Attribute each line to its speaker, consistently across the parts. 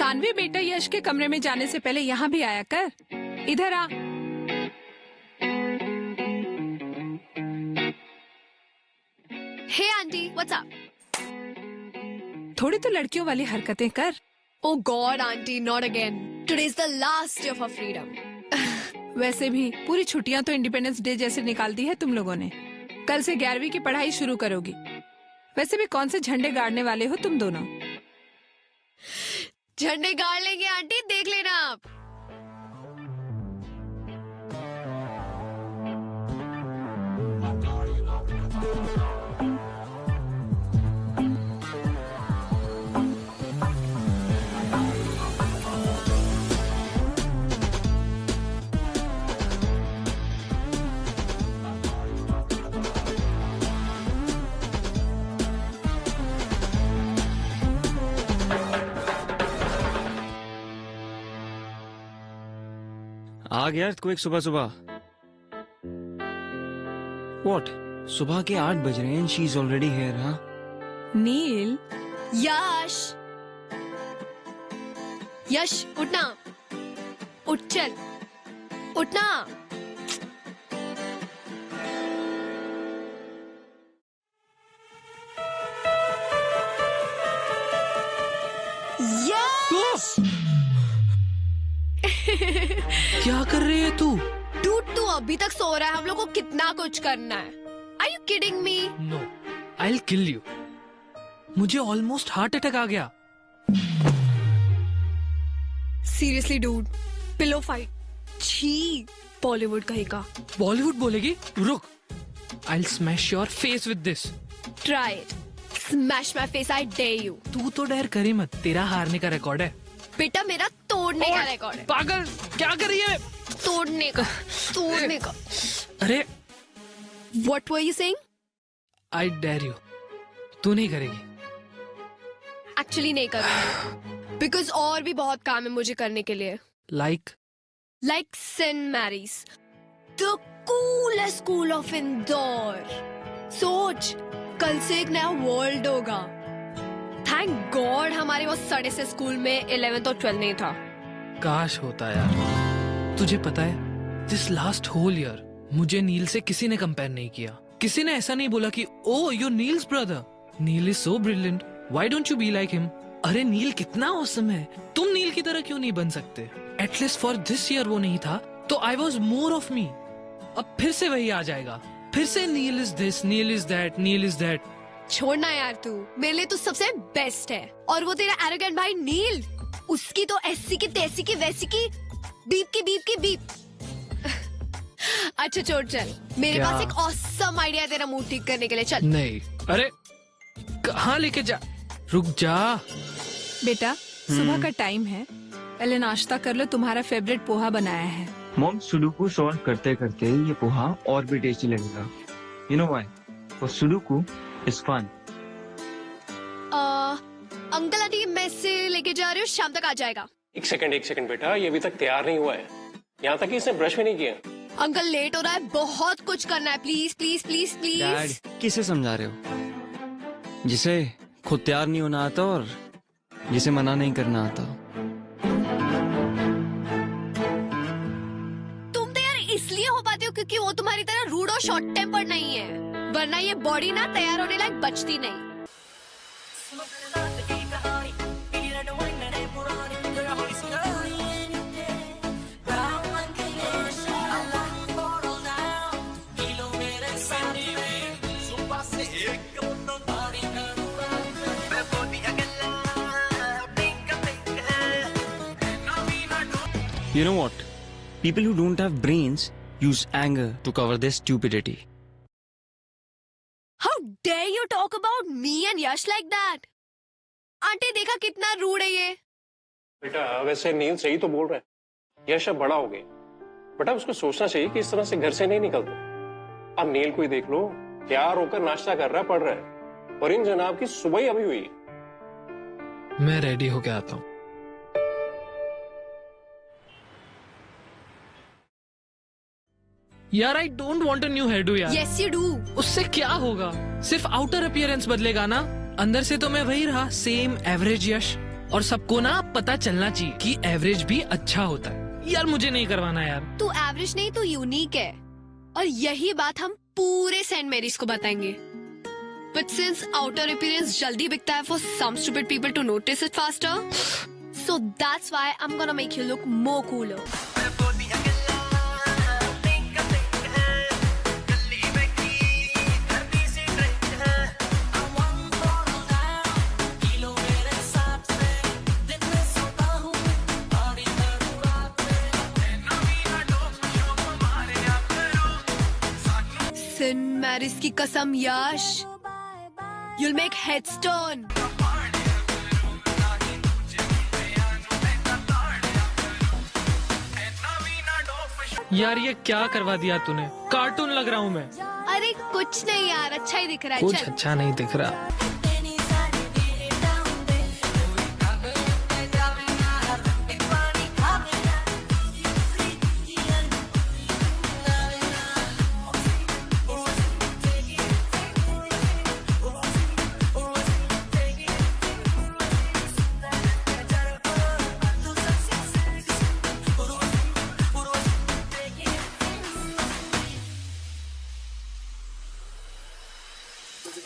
Speaker 1: सानवी बेटा, यश के कमरे में जाने से पहले यहाँ भी आया कर। इधर आ।
Speaker 2: हे आंटी, व्हाट्स अप?
Speaker 1: थोड़ी तो लड़कियों वाली हरकतें कर।
Speaker 2: Oh God, aunty, not again. Today is the last day of our freedom.
Speaker 1: वैसे भी पूरी छुट्टियां तो इंडिपेंडेंस डे जैसे निकाल दी है तुम लोगों ने। कल से 11वीं की पढ़ाई शुरू करोगी। वैसे भी कौन से झंडे गाड़ने वाले हो तुम दोनों?
Speaker 2: झंडे गाड़ लेंगे आंटी, देख लेना आप।
Speaker 3: आ गया तो एक सुबह सुबह। What? सुबह के 8 बज रहे हैं। She is already here. हाँ
Speaker 1: नील,
Speaker 2: यश, यश उठना, उठ चल, उठना। यश!
Speaker 4: क्या कर रही है तू?
Speaker 2: डूड, तू अभी तक सो रहा है। हम लोग को कितना कुछ करना है। Are you kidding me?
Speaker 4: No, I'll kill you. मुझे ऑलमोस्ट हार्ट अटैक आ गया।
Speaker 2: Seriously, dude. Pillow fight. छी, बॉलीवुड कहीं का।
Speaker 4: बॉलीवुड बोलेगी? रुक, I'll smash your face with this.
Speaker 2: Try it. Smash my face, I dare you.
Speaker 4: तू तो डर करी मत, तेरा हारने का रिकॉर्ड है।
Speaker 2: बेटा, मेरा तोड़ने का रिकॉर्ड है।
Speaker 4: पागल, क्या कर रही है?
Speaker 2: तोड़ने का, तोड़ने का।
Speaker 4: अरे,
Speaker 2: What were you saying?
Speaker 4: I dare you. तू नहीं करेगी।
Speaker 2: Actually नहीं करूँगी। Because और भी बहुत काम है मुझे करने के लिए।
Speaker 4: Like
Speaker 2: St. Mary's, the coolest school of Indore. सोच, कल से एक नया वर्ल्ड होगा। थैंक गॉड हमारे वो सड़े से स्कूल में 11th और 12th नहीं था।
Speaker 4: काश होता यार। तुझे पता है, दिस लास्ट होल ईयर मुझे नील से किसी ने कंपेयर नहीं किया। किसी ने ऐसा नहीं बोला कि oh you Neel's brother, Neel is so brilliant, why don't you be like him. अरे नील कितना ऑसम है, तुम नील की तरह क्यों नहीं बन सकते? एटलीस्ट फॉर दिस ईयर वो नहीं था तो I was more of me. अब फिर से वही आ जाएगा, फिर से Neel is this, Neel is that, Neel is that.
Speaker 2: छोड़ना यार, तू मेरे लिए तो सबसे बेस्ट है। और वो तेरा एरोगेंट भाई नील, उसकी तो ऐसी की तैसी की वैसी की बीप की बीप की बीप। अच्छा छोड़, चल मेरे
Speaker 4: क्या?
Speaker 2: पास एक ऑसम आइडिया है तेरा मूड ठीक करने के लिए। चल।
Speaker 4: नहीं, अरे कहाँ लेके जा, रुक जा।
Speaker 1: बेटा सुबह का टाइम है, पहले नाश्ता कर लो। तुम्हारा फेवरेट पोहा बनाया है।
Speaker 3: मॉम, सुडोकू सॉल्व करते करते ये पोहा और भी टेस्टी लगेगा। You know why? For sudoku is fun.
Speaker 2: Uncle aunty मैं से लेके जा रही हूँ, शाम तक आ जाएगा।
Speaker 5: एक सेकंड बेटा, ये अभी तक तैयार नहीं हुआ है। यहाँ तक कि इसने ब्रश भी नहीं किया।
Speaker 2: अंकल लेट हो रहा है, बहुत कुछ करना है। Please please please please.
Speaker 3: Dad, किसे समझा रहे हो? जिसे खुद तैयार नहीं होना आता और जिसे मना नहीं करना आता।
Speaker 2: तुम तो यार इसलिए हो पाते हो क्योंकि वो तुम्हारी तरह रूड और शॉर्ट टेम्पर नहीं है, वरना ये बॉडी ना तैयार होने लायक बचती नहीं।
Speaker 3: You know what? People who don't have brains use anger to cover their stupidity.
Speaker 1: How
Speaker 2: dare you talk about me and Yash like that? Aunty देखा कितना रूड है ये।
Speaker 5: बेटा वैसे नील सही तो बोल रहा है, यश अब बड़ा हो गया। बेटा उसको सोचना चाहिए कि इस तरह से घर से नहीं निकलते। अब नील को ही देख लो, तैयार होकर नाश्ता कर रहा है, पढ़ रहा है, और इन जनाब की सुबह ही अभी हुई है।
Speaker 4: मैं रेडी होके आता हूँ। यार I don't want a new hairdo यार।
Speaker 2: Yes you do.
Speaker 4: उससे क्या होगा? सिर्फ आउटर अपीयरेंस बदलेगा ना, अंदर से तो मैं वही रहा, सेम एवरेज यश। और सबको ना पता चलना चाहिए कि एवरेज भी अच्छा होता है। यार मुझे नहीं करवाना यार।
Speaker 2: तू एवरेज नहीं, तू यूनिक है, और यही बात हम पूरे सेंट मैरीज को बताएंगे। But since outer appearance जल्दी बिकता है for some stupid people to notice it faster, so that's why I'm gonna make you look more cooler. Saint Mary's की कसम यश, you'll make headstone.
Speaker 4: यार ये क्या करवा दिया तूने? कार्टून लग रहा हूँ मैं।
Speaker 2: अरे कुछ नहीं यार, अच्छा ही दिख रहा है।
Speaker 4: कुछ
Speaker 2: चल।
Speaker 4: अच्छा नहीं दिख रहा।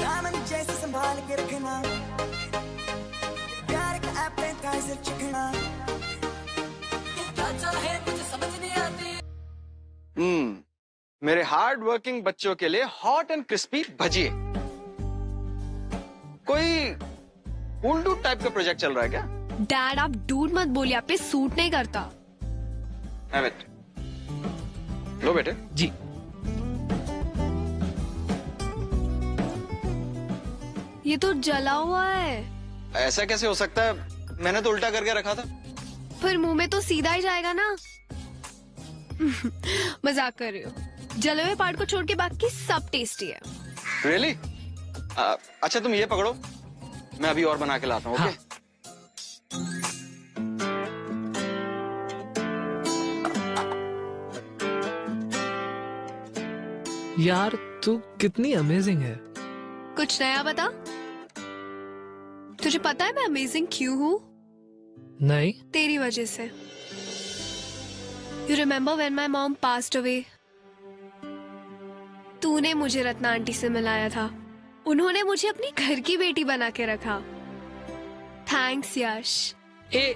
Speaker 6: दामन जैसे संभाल के रखना, प्यार का एपेटाइजर चखना, क्या चाहे मुझे समझ नहीं आती।
Speaker 7: मेरे हार्ड वर्किंग बच्चों के लिए हॉट एंड क्रिस्पी भजिए। कोई उल्लू टाइप का प्रोजेक्ट चल रहा है क्या?
Speaker 2: डैड आप डूड मत बोलिए, आप पे सूट नहीं करता।
Speaker 7: Have it. लो बेटे।
Speaker 4: जी
Speaker 2: ये तो जला हुआ है।
Speaker 7: ऐसा कैसे हो सकता है? मैंने तो उल्टा करके रखा था।
Speaker 2: फिर मुंह में तो सीधा ही जाएगा ना। मजाक कर रही हो। जले हुए पार्ट को छोड़ के बाकी सब टेस्टी है।
Speaker 7: Really? अच्छा तुम ये पकड़ो, मैं अभी और बना के लाता हूँ।
Speaker 4: हाँ।
Speaker 7: ओके?
Speaker 4: यार तू कितनी अमेजिंग है।
Speaker 2: कुछ नया बता। तुझे पता है मैं अमेजिंग क्यों हूँ?
Speaker 4: नहीं।
Speaker 2: तेरी वजह से। You remember when my mom passed away? तूने मुझे रत्ना आंटी से मिलाया था। उन्होंने मुझे अपनी घर की बेटी बना के रखा। थैंक्स यश।
Speaker 4: ए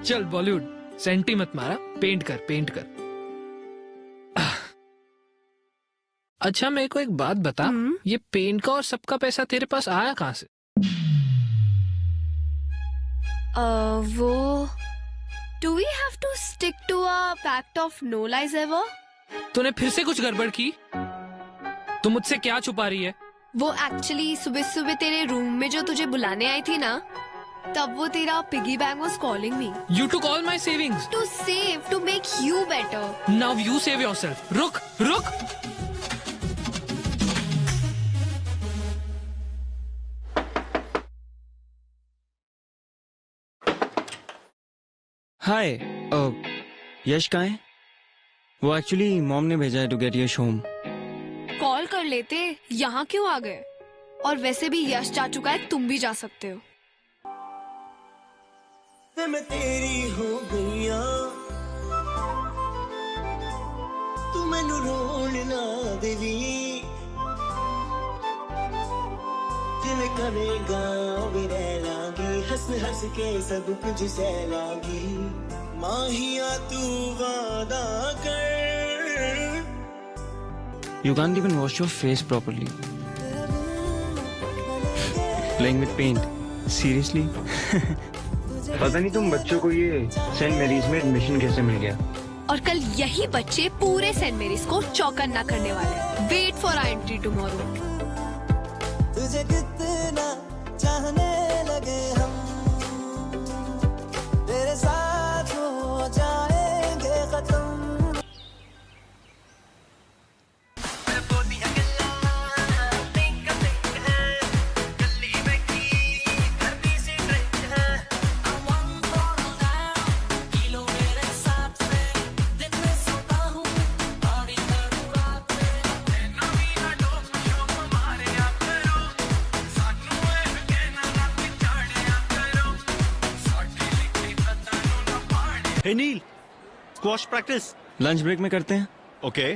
Speaker 4: चल बॉलीवुड सेंटी मत मारा, पेंट कर पेंट कर। अच्छा मेरे को एक बात बता, ये पेंट का और सबका पैसा तेरे पास आया कहाँ से?
Speaker 2: वो do we have to stick to a pact of no lies ever?
Speaker 4: तूने फिर से कुछ गड़बड़ की? तू मुझसे क्या छुपा रही है?
Speaker 2: वो एक्चुअली सुबह सुबह तेरे रूम में जो तुझे बुलाने आई थी ना, तब वो तेरा piggy bank was calling me
Speaker 4: You took all my savings.
Speaker 2: To save, to make you better.
Speaker 4: Now you save yourself. रुक रुक।
Speaker 3: हाय, यश कहाँ है? वो एक्चुअली मॉम ने भेजा है to get Yash home.
Speaker 2: Call कर लेते, यहाँ क्यों आ गए? और वैसे भी यश जा चुका है, तुम भी जा सकते हो।
Speaker 6: मैं तेरी हो गईया, तू मैनू रोन ना देवी, जिवें करेगा भी रह लागी, हंस हंस के सब कुछ सह लागी, माहिया तू वादा कर।
Speaker 3: You can't even wash your face properly. Playing with paint. Seriously? पता नहीं तुम बच्चों को ये सेंट मैरीज में एडमिशन कैसे मिल गया?
Speaker 2: और कल यही बच्चे पूरे सेंट मैरीज को चौकन्ना करने वाले हैं। Wait for our entry tomorrow.
Speaker 6: तुझे कितना चाहने लगे हम, तेरे साथ हो जाएंगे खत्म।
Speaker 8: हे नील, स्क्वॉश प्रैक्टिस।
Speaker 3: लंच ब्रेक में करते हैं।
Speaker 8: ओके।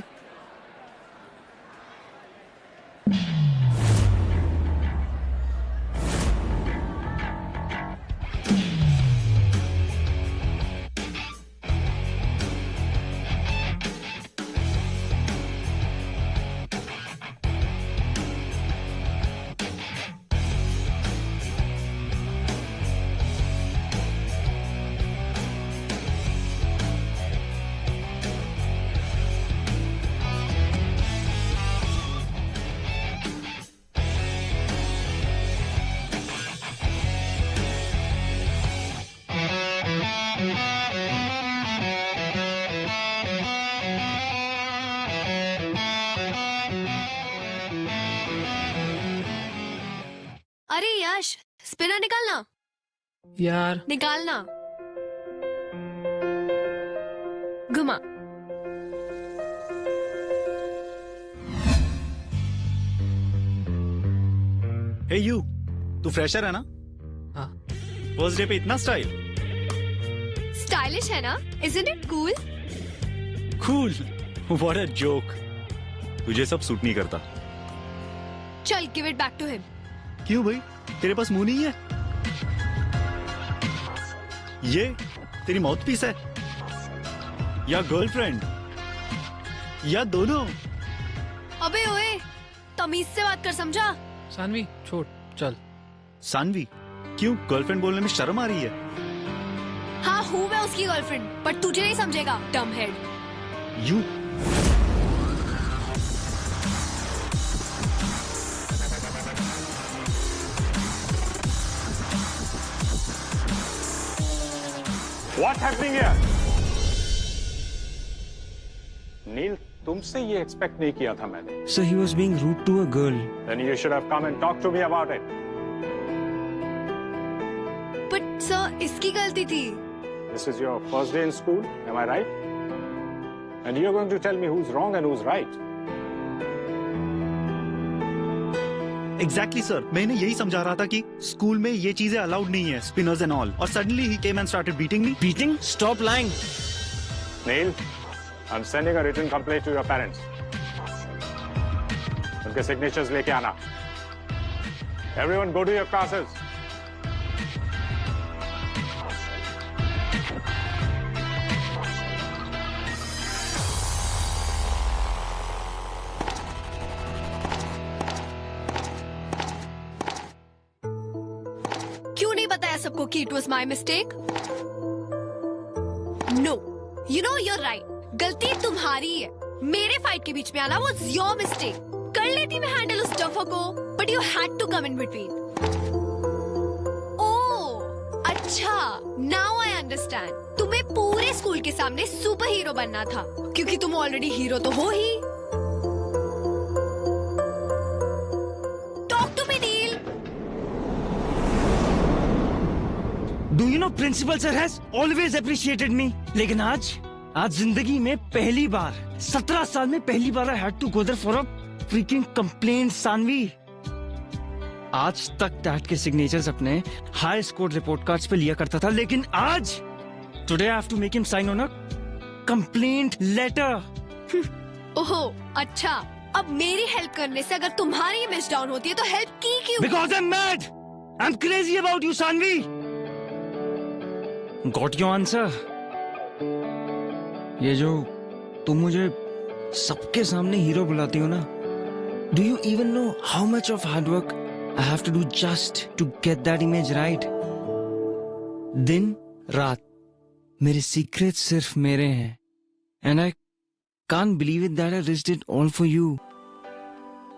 Speaker 2: अरे यश, स्पिनर निकालना,
Speaker 4: यार
Speaker 2: निकालना। घुमा।
Speaker 8: हे यू, तू फ्रेशर है ना?
Speaker 4: हाँ।
Speaker 8: फर्स्ट डे पे इतना स्टाइल।
Speaker 2: स्टाइलिश है ना? Isn't it cool?
Speaker 8: Cool. What a joke. तुझे सब सूट नहीं करता।
Speaker 2: चल, give it back to him.
Speaker 8: क्यों भाई, तेरे पास मुंह नहीं है? ये तेरी माउथ पीस है या गर्लफ्रेंड या दोनों?
Speaker 2: अबे ओए, तमीज से बात कर, समझा?
Speaker 4: सानवी छोड़, चल।
Speaker 8: सानवी, क्यों गर्लफ्रेंड बोलने में शर्म आ रही है?
Speaker 2: हाँ, हूँ मैं उसकी गर्लफ्रेंड, पर तुझे नहीं समझेगा, डम head.
Speaker 8: You
Speaker 5: What's happening here? नील, तुमसे ये एक्सपेक्ट नहीं किया था मैंने।
Speaker 3: So he was being rude to a girl.
Speaker 5: Then you should have come and talked to me about it.
Speaker 2: But sir, इसकी गलती थी।
Speaker 5: This is your first day in school, am I right? And you're going to tell me who's wrong and who's right.
Speaker 8: Exactly sir, मैंने यही समझा रहा था कि school में ये चीजें अलाउड नहीं है, स्पिनर्स एंड ऑल, और suddenly he came and started beating me.
Speaker 3: Beating? Stop lying.
Speaker 5: Neil, I'm sending a written complaint to your parents. उनके signatures लेके आना। Everyone go to your classes.
Speaker 2: क्यों नहीं बताया सबको कि it was my mistake? No, you know you're right, गलती तुम्हारी है। मेरे फाइट के बीच में आना वॉज योर मिस्टेक। कर लेती मैं हैंडल उस डफर को, but you had to come in between. Oh अच्छा, नाउ आई अंडरस्टैंड। तुम्हें पूरे स्कूल के सामने सुपर हीरो बनना था, क्योंकि तुम ऑलरेडी हीरो तो हो ही। Talk to me Neel.
Speaker 3: Do you know principal sir has always appreciated me? लेकिन आज जिंदगी में पहली बार 17 साल में पहली बार I had to go there for a freaking complaint, Saanvi. आज तक डैड के सिग्नेचर्स अपने हाई स्कोर रिपोर्ट कार्ड्स पे लिया करता था, लेकिन आज today I have to make him sign on a complaint letter.
Speaker 2: ओहो अच्छा, अब मेरी हेल्प करने से अगर तुम्हारी इमेज डाउन होती है तो हेल्प की क्यों?
Speaker 3: Because I'm mad. I'm crazy about you, Saanvi. Got your answer? ये जो तुम मुझे सबके सामने हीरो बुलाती हो ना, do you even know how much of hard work I have to do just to get that image right? दिन रात मेरे सीक्रेट सिर्फ मेरे हैं, and I can't believe it that I risked it all for you.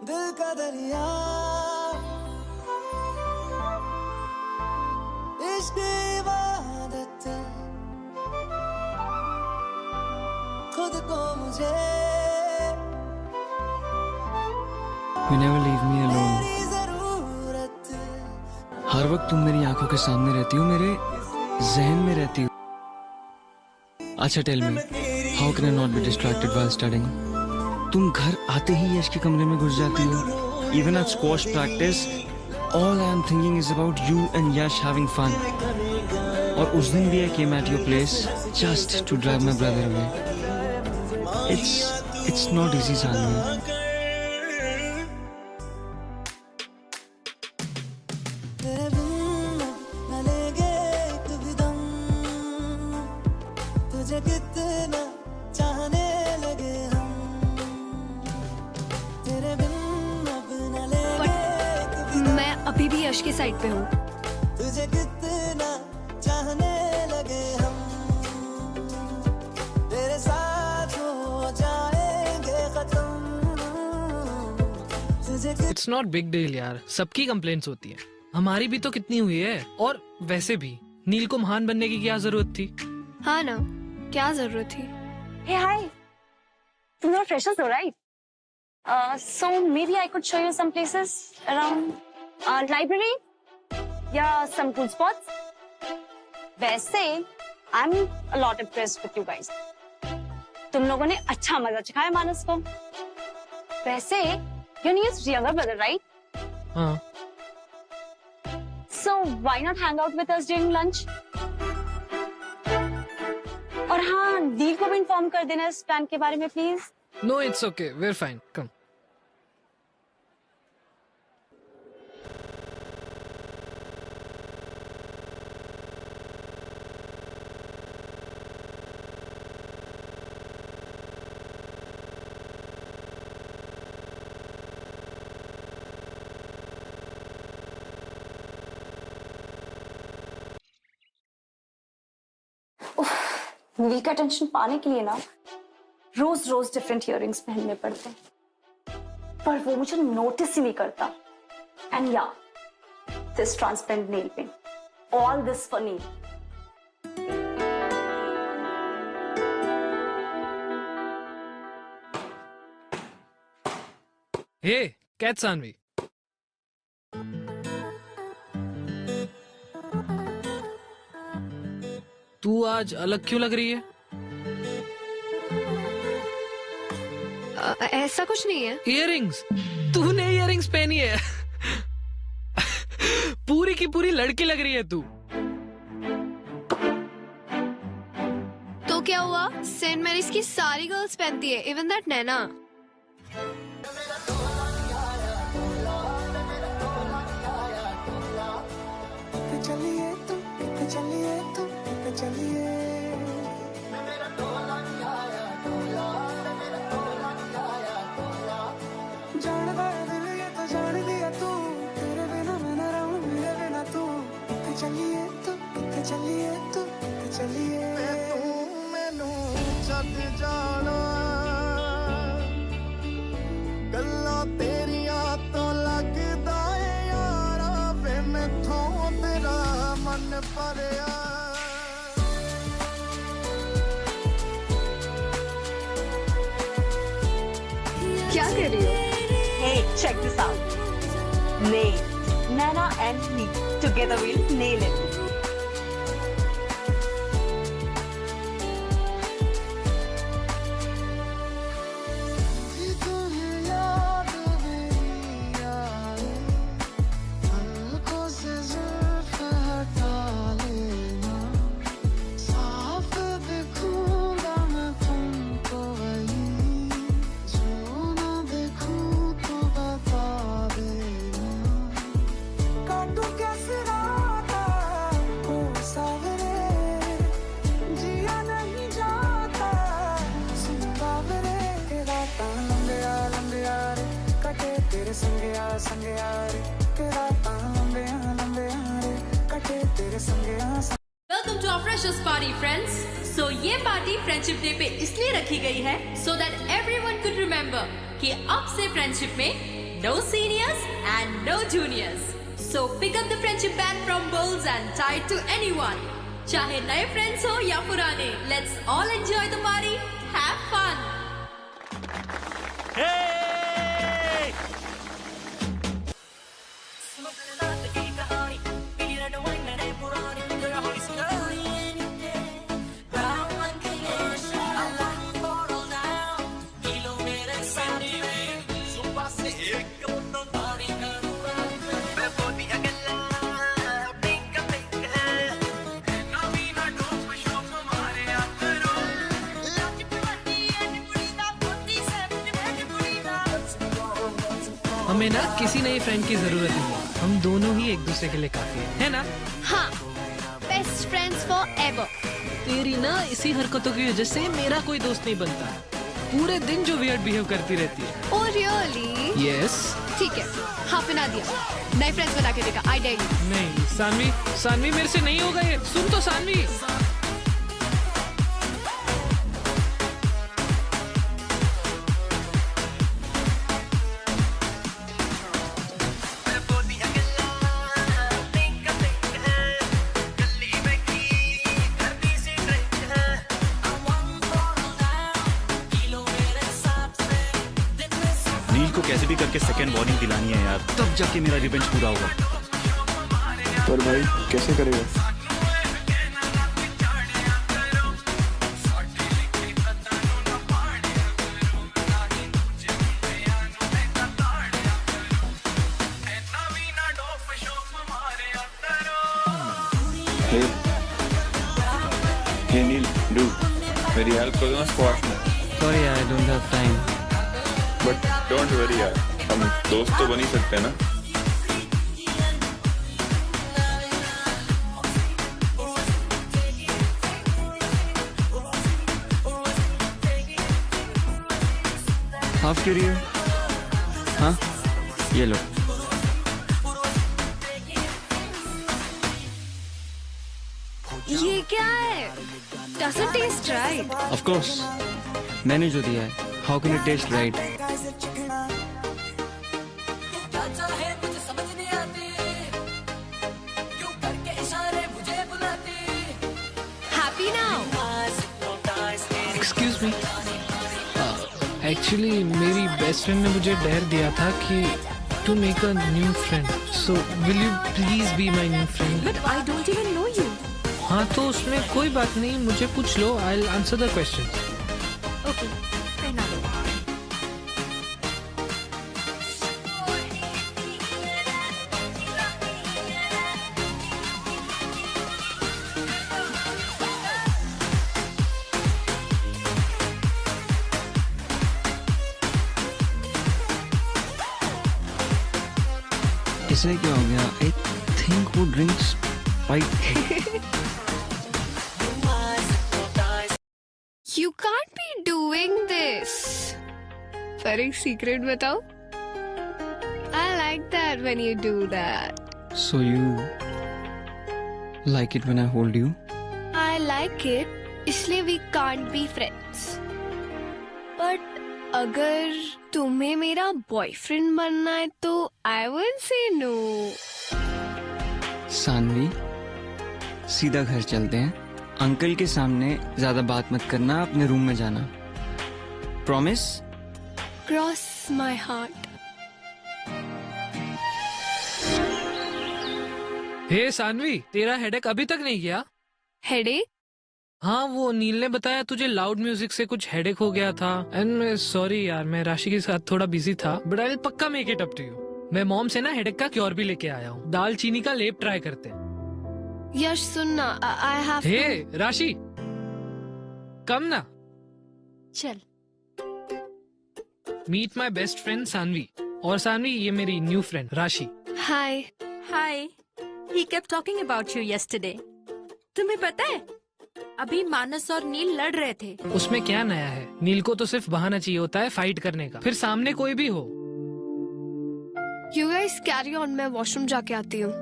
Speaker 6: दिल का दरिया इश्क इबादत खुद को मुझे
Speaker 3: You never leave me alone.
Speaker 6: तेरी जरूरत
Speaker 3: हर वक्त तुम मेरी आंखों के सामने रहती हो, मेरे जहन में रहती हो. अच्छा tell me, how can I not be distracted while studying? तुम घर आते ही यश के कमरे में घुस जाती हो. Even at squash practice all I am thinking is about you and Yash having fun. और उस दिन भी I came at your place just to drive my brother away. It's not easy Saanvi.
Speaker 6: तेरे बिन न लेंगे एक भी दम तुझे कितना चाहने लगे हम तेरे बिन अब न लेंगे एक भी दम
Speaker 2: मैं अभी भी यश के साइड पे हूँ.
Speaker 6: तुझे कितना चाहने लगे हम तेरे साथ हो जाएंगे खत्म तुझे
Speaker 4: इट्स नॉट बिग डील यार, सबकी कंप्लेंट्स होती है, हमारी भी तो कितनी हुई है. और वैसे भी नील को महान बनने की क्या जरूरत थी?
Speaker 2: हाँ ना, क्या जरूरत थी?
Speaker 9: Hey, hi. तुम लोग freshers हो, right? So maybe I could show you some places around library या some cool spots. वैसे I'm a lot impressed with you guys. तुम लोगों ने अच्छा मजा चखाया मानस को. वैसे your Neil's younger brother, right?
Speaker 4: हाँ.
Speaker 9: So why not hang out with us during lunch? और हाँ, नील को भी इन्फॉर्म कर देना इस प्लान के बारे में please.
Speaker 4: No it's okay, we are fine, come.
Speaker 9: Neel का टेंशन पाने के लिए ना रोज रोज डिफरेंट इयररिंग्स पहनने पड़ते हैं, पर वो मुझे नोटिस ही नहीं करता. एंड या this transparent nail paint, all this for Neel.
Speaker 4: Hey catch Saanvi, तू आज अलग क्यों लग रही है?
Speaker 2: ऐसा कुछ नहीं है.
Speaker 4: इयररिंग्स, तूने इयररिंग्स पहनी है. पूरी की पूरी लड़की लग रही है तू.
Speaker 2: तो क्या हुआ, सेंट मैरीज की सारी गर्ल्स पहनती है, इवन दैट नैना.
Speaker 6: चलिए तुम चलिए जान दिल ये तो जान दिया तू तेरे बिना मैं न रहूं मेरे बिना तू. चलिए तू मैनू छੱਡ जाना गल्लां तेरियां तो लगदा है यारा वे मैथों तेरा मन भरिया.
Speaker 9: क्या कर रही हो? Hey, check this out. Nail. Nana and me together we'll nail it.
Speaker 10: Welcome to our freshers party friends. So ये पार्टी फ्रेंडशिप डे पे इसलिए रखी गई है so that everyone could remember कि अब से फ्रेंडशिप में no seniors and no juniors. So pick up the friendship band from Bowls and tie it to anyone. चाहे नए फ्रेंड्स हो या पुराने, let's all enjoy the party, have fun.
Speaker 4: हमें ना किसी नए फ्रेंड की जरूरत नहीं है, हम दोनों ही एक दूसरे के लिए काफी है ना?
Speaker 2: हाँ, बेस्ट फ्रेंड्स फॉर एवर।
Speaker 4: तेरी ना इसी हरकतों की वजह से मेरा कोई दोस्त नहीं बनता, पूरे दिन जो वियर्ड बिहेव करती रहती है।
Speaker 2: Oh really?
Speaker 4: यस।
Speaker 2: ठीक है, हाँ बना दिया, नए फ्रेंड्स बना के देगा, आई डेयर यू।
Speaker 4: नहीं सानवी, सानवी मेरे से नहीं होगा ये, सुन तो सानवी।
Speaker 8: नील को कैसे भी करके सेकंड वार्निंग दिलानी है यार, तब जाके मेरा रिवेंज पूरा होगा।
Speaker 11: पर भाई कैसे करेगा?
Speaker 12: हे नील, डूड मेरी हेल्प कर दो ना स्क्वाश में।
Speaker 3: Sorry I don't have time.
Speaker 12: But don't worry यार, हम दोस्त तो बन ही सकते हैं ना।
Speaker 3: हाफ के लिए? हाँ, ये लो।
Speaker 2: ये क्या है? Does it taste right?
Speaker 3: Of course, मैंने जो दिया है। How can it taste right?
Speaker 2: Happy now?
Speaker 4: Excuse me, actually मेरी बेस्ट फ्रेंड ने मुझे डेयर दिया था कि to make a new friend, so will you please be my new friend?
Speaker 2: But I don't even know you.
Speaker 4: हाँ तो उसमें कोई बात नहीं, मुझे पूछ लो, I will answer the question.
Speaker 2: Okay, पहना दो।
Speaker 3: इसे क्या हो गया? I think वो drinks
Speaker 2: You can't be doing this. पर एक सीक्रेट बताओ? I like that when you do that.
Speaker 3: So you like it when I hold you?
Speaker 2: I like it, इसलिए we can't be friends. But अगर तुम्हें मेरा boyfriend बनना है तो I will say no.
Speaker 3: Saanvi, सीधा घर चलते हैं। अंकल के सामने ज्यादा बात मत करना, अपने रूम में जाना। प्रॉमिस?
Speaker 2: Cross my heart.
Speaker 4: हे सानवी, तेरा हेडेक अभी तक नहीं गया?
Speaker 2: Headache?
Speaker 4: हाँ, वो नील ने बताया तुझे लाउड म्यूजिक से कुछ हेडेक हो गया था। एंड सॉरी यार, मैं राशि के साथ थोड़ा बिजी था, बट आई विल पक्का make it up to you. मैं मॉम से ना हेडेक का क्योर भी लेके आया हूँ, दाल चीनी का लेप ट्राई करते हैं।
Speaker 2: यश सुनना, I have to.
Speaker 4: हे राशि, कम ना।
Speaker 2: चल।
Speaker 4: Meet my best friend Saanvi, और सानवी ये मेरी new friend Rashi.
Speaker 2: Hi.
Speaker 10: Hi. He kept talking about you yesterday. तुम्हें पता है, अभी मानस और नील लड़ रहे थे।
Speaker 4: उसमें क्या नया है? नील को तो सिर्फ बहाना चाहिए होता है फाइट करने का, फिर सामने कोई भी हो।
Speaker 2: You guys carry on, मैं वॉशरूम जाके आती हूँ।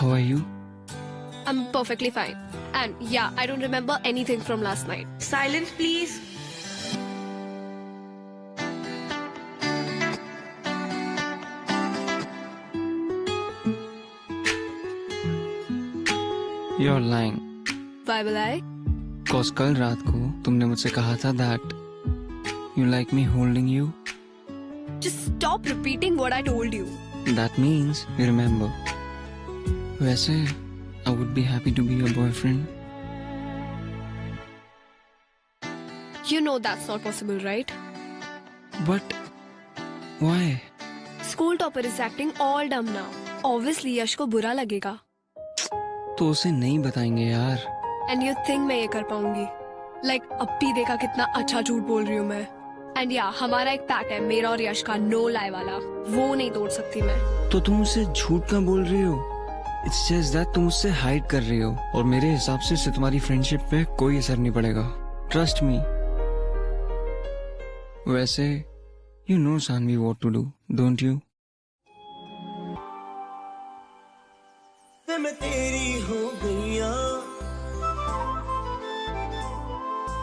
Speaker 3: How are you?
Speaker 2: I'm perfectly fine. And yeah, I don't remember anything from last night.
Speaker 10: Silence please.
Speaker 11: You're lying.
Speaker 2: Why will I?
Speaker 11: Cause कल रात को तुमने मुझसे कहा था that you like me holding you.
Speaker 2: Just stop repeating what I told you.
Speaker 11: That means you remember. वैसे I would be happy to be your boyfriend.
Speaker 2: You know that's not possible, right?
Speaker 11: But why?
Speaker 2: School topper is acting all dumb now. Obviously यश को बुरा लगेगा.
Speaker 11: तो उसे नहीं बताएंगे यार.
Speaker 2: And you think मैं ये कर पाऊंगी? Like अब भी देखा कितना अच्छा झूठ बोल रही हूँ मैं. And yeah, हमारा एक पैक्ट है मेरा और यश का no lie वाला. वो नहीं तोड़ सकती मैं.
Speaker 11: तो तुम उसे झूठ क्यों बोल रही हो? It's just that तुम उससे हाइड कर रही हो और मेरे हिसाब से इससे तुम्हारी फ्रेंडशिप पे कोई असर नहीं पड़ेगा. Trust me. वैसे you know Sanvi what to do, don't you?
Speaker 6: मैं तेरी हो गईया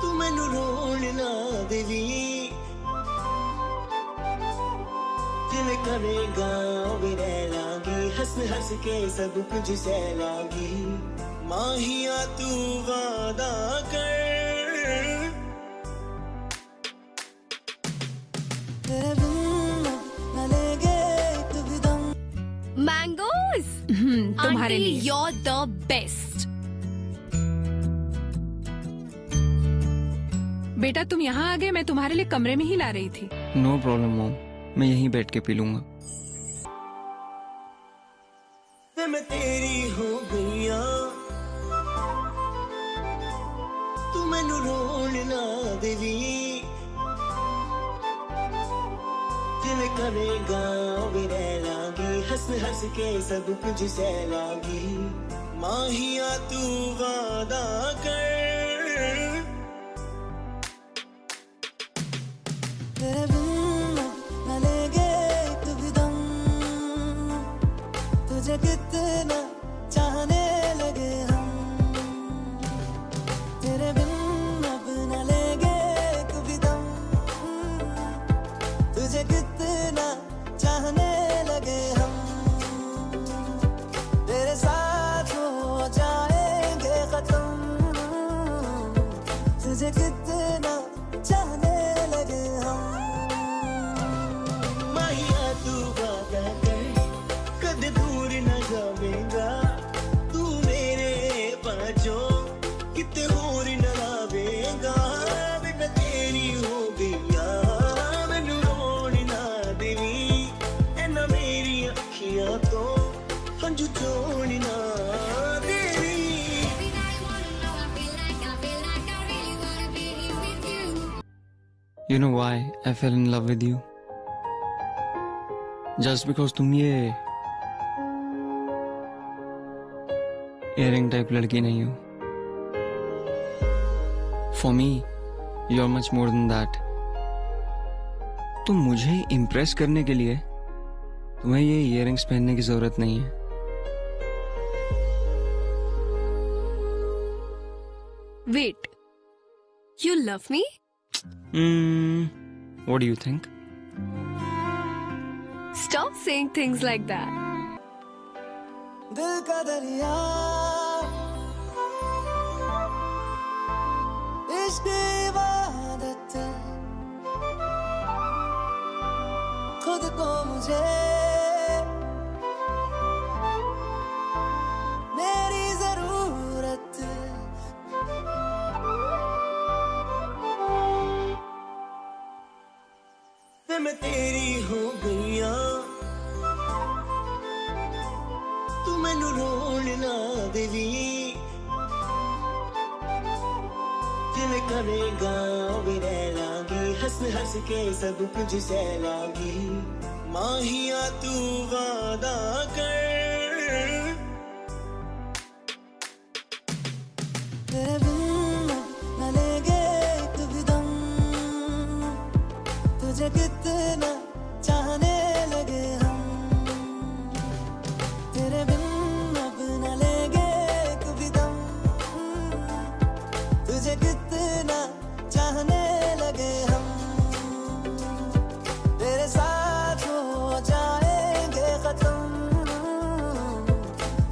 Speaker 6: तू मैनू रोण ना देवी जिवें करेगा वे रह लांगी हंस हंस के सब कुछ सह लांगी माहिया तू वादा कर तेरे बिन न लेगे तू भी दम
Speaker 2: Mangoes.
Speaker 1: तुम्हारे
Speaker 2: Auntie,
Speaker 1: लिए.
Speaker 2: you're the best.
Speaker 1: बेटा तुम यहाँ आ गए, मैं तुम्हारे लिए कमरे में ही ला रही थी.
Speaker 11: No problem mom. मैं यहीं बैठ के पी लूंगा.
Speaker 6: मैं तेरी हो गईया तू मैनू रोण ना देवी जिवें करेगा वे रह लांगी हंस हंस के सब कुछ सह लांगी माहिया तू वादा कर तेरे बिन न लेगे तू भी दम तुझे कितना चाहने लगे हम तेरे बिन अब न लेगे तू भी दम तुझे कितना चाहने लगे हम तेरे साथ हो जाएंगे खत्म तुझे कितना चाहने लगे हम माहिया तू वादा कर कद दूर न जावेगा तू मेरे पाँचों किते होर न लावेगा मैं तेरी हो गईया मैनू रोण ना देवी ऐना मेरी अखियां तो हंजू चोण ना देवी
Speaker 11: You know why I fell in love with you? Just because तुम ये earring type लड़की नहीं हो. For me, you're much more than that. तो मुझे इम्प्रेस करने के लिए तुम्हें ये इयररिंग्स पहनने की जरूरत नहीं है.
Speaker 2: Wait. You love me?
Speaker 11: What do you think?
Speaker 2: Stop saying things like that.
Speaker 6: दिल का दरिया इश्क इबादत खुद को मुझे मेरी जरूरत मैं तेरी हो गईया तू मैनू रोण ना देवी जिवें करेगा वे रह लांगी हंस हंस के सब कुछ सह लांगी माहिया तू वादा कर तेरे बिन न लेगे तू भी दम तुझे कितना चाहने लगे हम तेरे बिन अब न लेगे तू भी दम तुझे कितना चाहने लगे हम तेरे साथ हो जाएंगे खत्म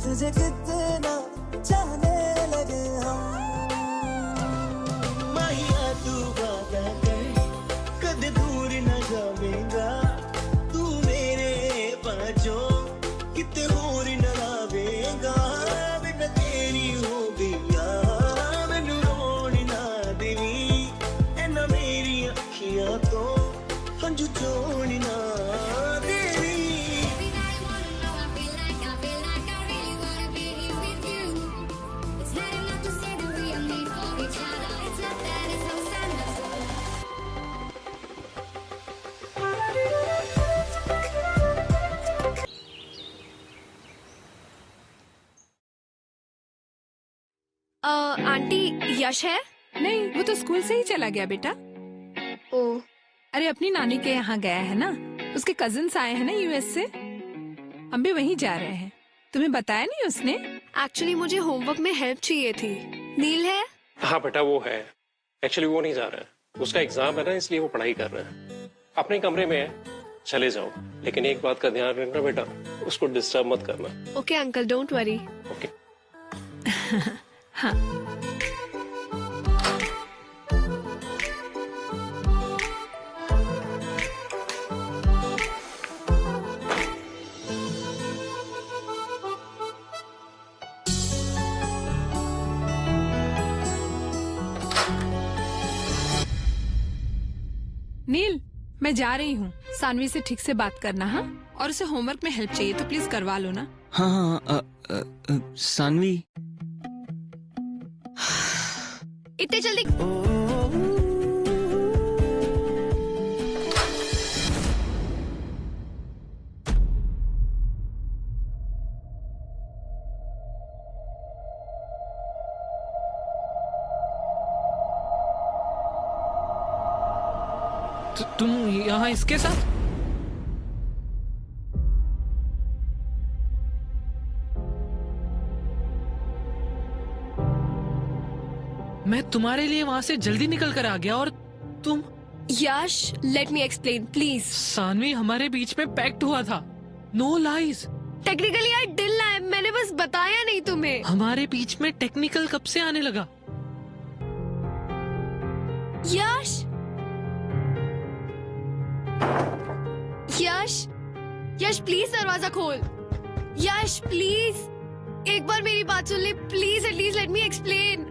Speaker 6: तुझे कितना चाहने मेरी अखियां तो हंजू छोड़ना देवी
Speaker 2: आंटी यश है?
Speaker 1: नहीं, वो तो स्कूल से ही चला गया बेटा।
Speaker 2: ओ,
Speaker 1: अरे अपनी नानी के यहाँ गया है ना, उसके कजिन्स आए हैं ना यूएस से, हम भी वहीं जा रहे हैं। तुम्हें बताया नहीं उसने?
Speaker 2: एक्चुअली मुझे होमवर्क में हेल्प चाहिए थी। नील है?
Speaker 5: हाँ बेटा वो है, एक्चुअली वो नहीं जा रहा है, उसका एग्जाम है ना, इसलिए वो पढ़ाई कर रहा है। अपने कमरे में है, चले जाओ, लेकिन एक बात का ध्यान रखना बेटा, उसको डिस्टर्ब मत करना।
Speaker 2: Okay uncle, don't worry.
Speaker 5: Okay.
Speaker 1: हाँ। नील, मैं जा रही हूँ, सानवी से ठीक से बात करना। हाँ, और उसे होमवर्क में हेल्प चाहिए तो प्लीज करवा लो ना।
Speaker 11: हाँ हाँ सानवी,
Speaker 2: इतने जल्दी
Speaker 4: तुम यहाँ इसके साथ? मैं तुम्हारे लिए वहां से जल्दी निकल कर आ गया और तुम।
Speaker 2: Yash, let me explain please.
Speaker 4: Saanvi, हमारे बीच में पैक्ट हुआ था, no lies.
Speaker 2: Technically I did lie, मैंने बस बताया नहीं तुम्हें।
Speaker 4: हमारे बीच में टेक्निकल कब से आने लगा?
Speaker 2: यश, यश, यश प्लीज दरवाजा खोल। यश प्लीज, एक बार मेरी बात सुन ले please, at least let me explain.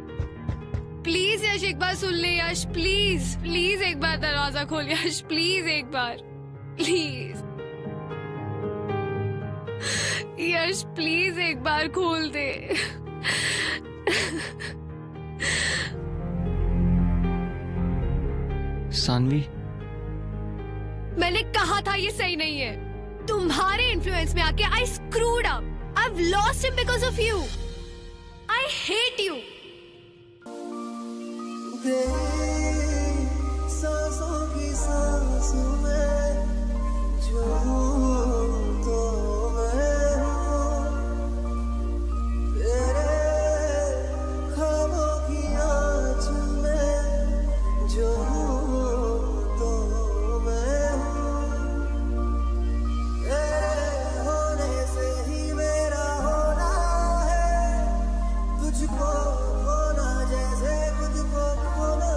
Speaker 2: Please Yash, एक बार सुन ले यश, प्लीज प्लीज एक बार दरवाजा खोल यश, प्लीज एक बार, प्लीज यश, प्लीज एक बार खोल दे।
Speaker 11: सानवी,
Speaker 2: मैंने कहा था ये सही नहीं है। तुम्हारे इन्फ्लुएंस में आके I screwed up. I have lost him because of you. I hate you.
Speaker 6: सांसों की सांस में जो हूँ तो मैं हूँ, तेरे ख्वाबों की आँच में जो हूँ तो मैं हूँ, तेरे होने से ही मेरा होना है, तुझको खोना जैसे खुद को खोना।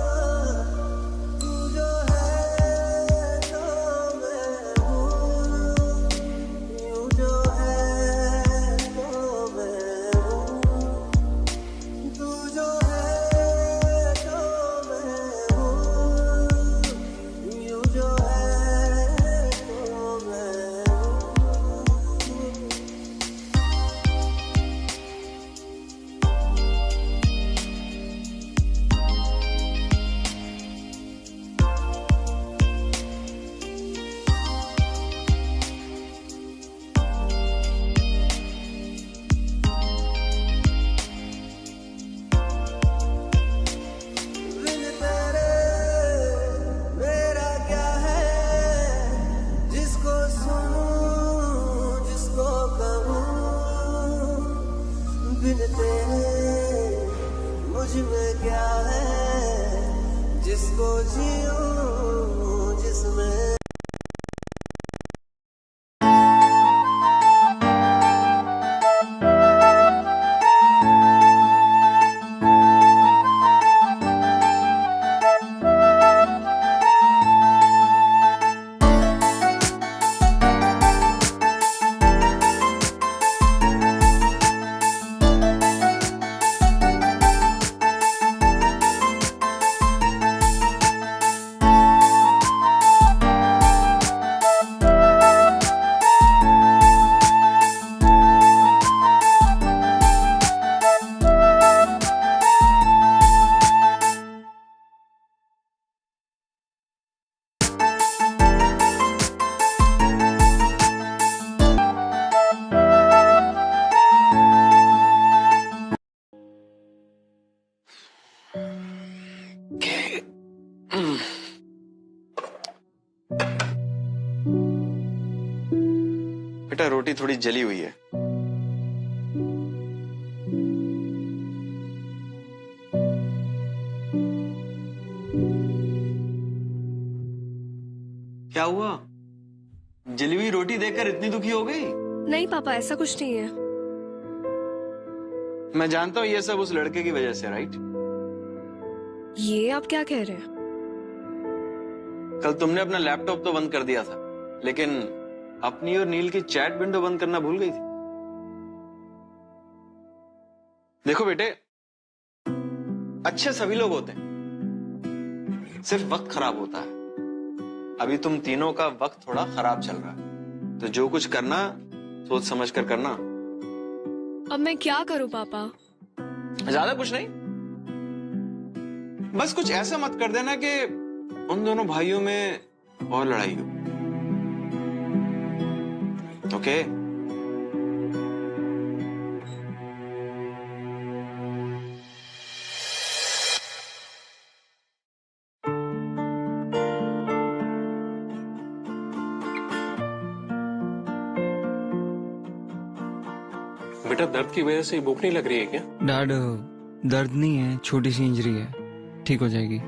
Speaker 7: बेटा रोटी थोड़ी जली हुई है। क्या हुआ? जली हुई रोटी देखकर इतनी दुखी हो गई?
Speaker 2: नहीं पापा, ऐसा कुछ नहीं है।
Speaker 7: मैं जानता हूं ये सब उस लड़के की वजह से, राइट?
Speaker 2: ये आप क्या कह रहे हैं?
Speaker 7: कल तुमने अपना लैपटॉप तो बंद कर दिया था, लेकिन अपनी और नील की चैट विंडो बंद करना भूल गई थी। देखो बेटे, अच्छे सभी लोग होते हैं, सिर्फ वक्त खराब होता है। अभी तुम तीनों का वक्त थोड़ा खराब चल रहा है, तो जो कुछ करना सोच समझ कर करना।
Speaker 2: अब मैं क्या करूं पापा?
Speaker 7: ज्यादा कुछ नहीं, बस कुछ ऐसा मत कर देना कि उन दोनों भाइयों में और लड़ाई हो। ओके?
Speaker 5: बेटा दर्द की वजह से भूख नहीं लग रही है क्या?
Speaker 11: डैड, दर्द नहीं है, छोटी सी इंजरी है, ठीक हो जाएगी।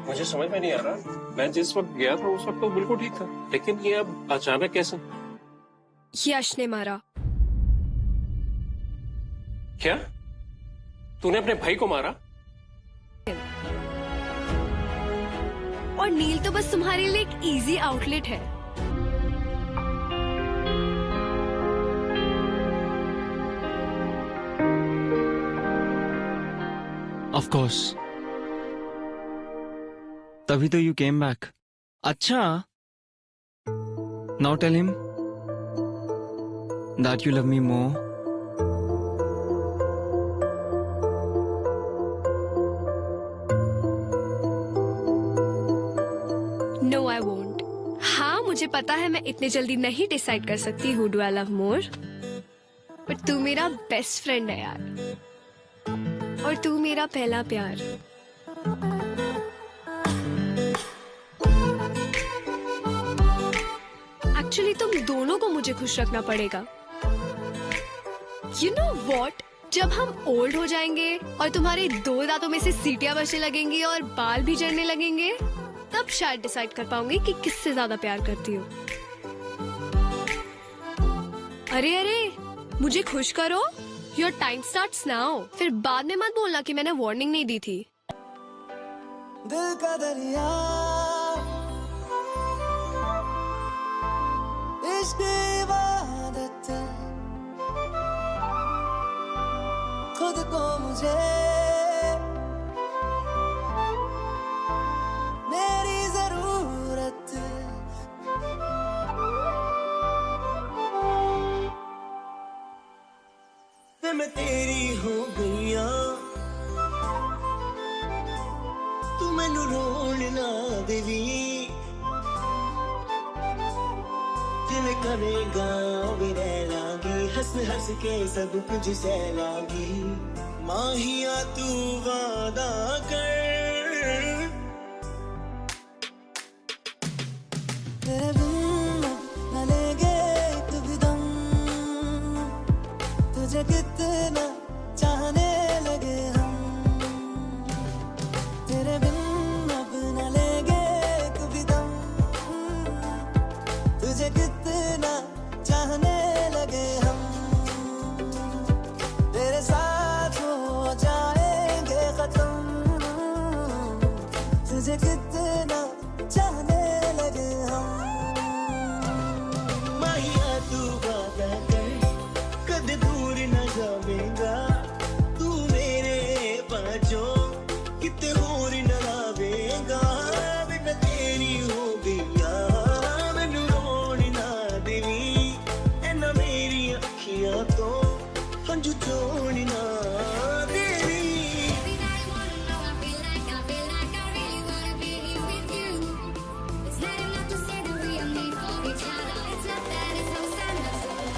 Speaker 5: मुझे समझ में नहीं आ रहा, मैं जिस वक्त गया था उस वक्त तो बिल्कुल ठीक था, लेकिन ये अब अचानक कैसे?
Speaker 2: यश ने मारा।
Speaker 5: क्या? तूने अपने भाई को मारा?
Speaker 2: और नील तो बस तुम्हारे लिए एक इजी आउटलेट है।
Speaker 11: ऑफ कोर्स, तभी तो यू केम बैक। अच्छा, now tell him that you love me more.
Speaker 2: No I won't. हाँ मुझे पता है मैं इतने जल्दी नहीं डिसाइड कर सकती who do I love more, पर तू मेरा बेस्ट फ्रेंड है यार, और तू मेरा पहला प्यार। एक्चुअली तुम दोनों को मुझे खुश रखना पड़ेगा। यू नो वॉट, जब हम ओल्ड हो जाएंगे और तुम्हारे 2 दांतों में से सीटियां बचने लगेंगी और बाल भी झड़ने लगेंगे, तब शायद डिसाइड कर पाऊंगी कि किससे ज्यादा प्यार करती हो। अरे अरे, मुझे खुश करो। Your time starts now. फिर बाद में मत बोलना कि मैंने वार्निंग नहीं दी थी।
Speaker 6: दिल का दरिया, इश्क इबादत, खुद को मुझे मेरी जरूरत, मैं तेरी हो गईया, तू मैनू रोण ना देवी, जिवें करेगा वे रह लागी, हंस हंस के सब कुछ सह लागी, माहिया तू वादा कर, तेरे बिन न लेंगे एक भी दम, तुझे कितना चाहने लगे हम, तेरे बिन अब न लेंगे एक भी दम, तुझे कितना चाहने लगे हम, तेरे साथ हो जाएंगे खत्म, तुझे कितना चाहने लगे हम, माहिया तू वादा कर, कद दूर न जावेगा, तू मेरे पाँचों किते होर न लावेगा, मैं तेरी हो गईया, मैनू रोण ना देवी, ऐना मेरी अखियां तो हंझू चोण ना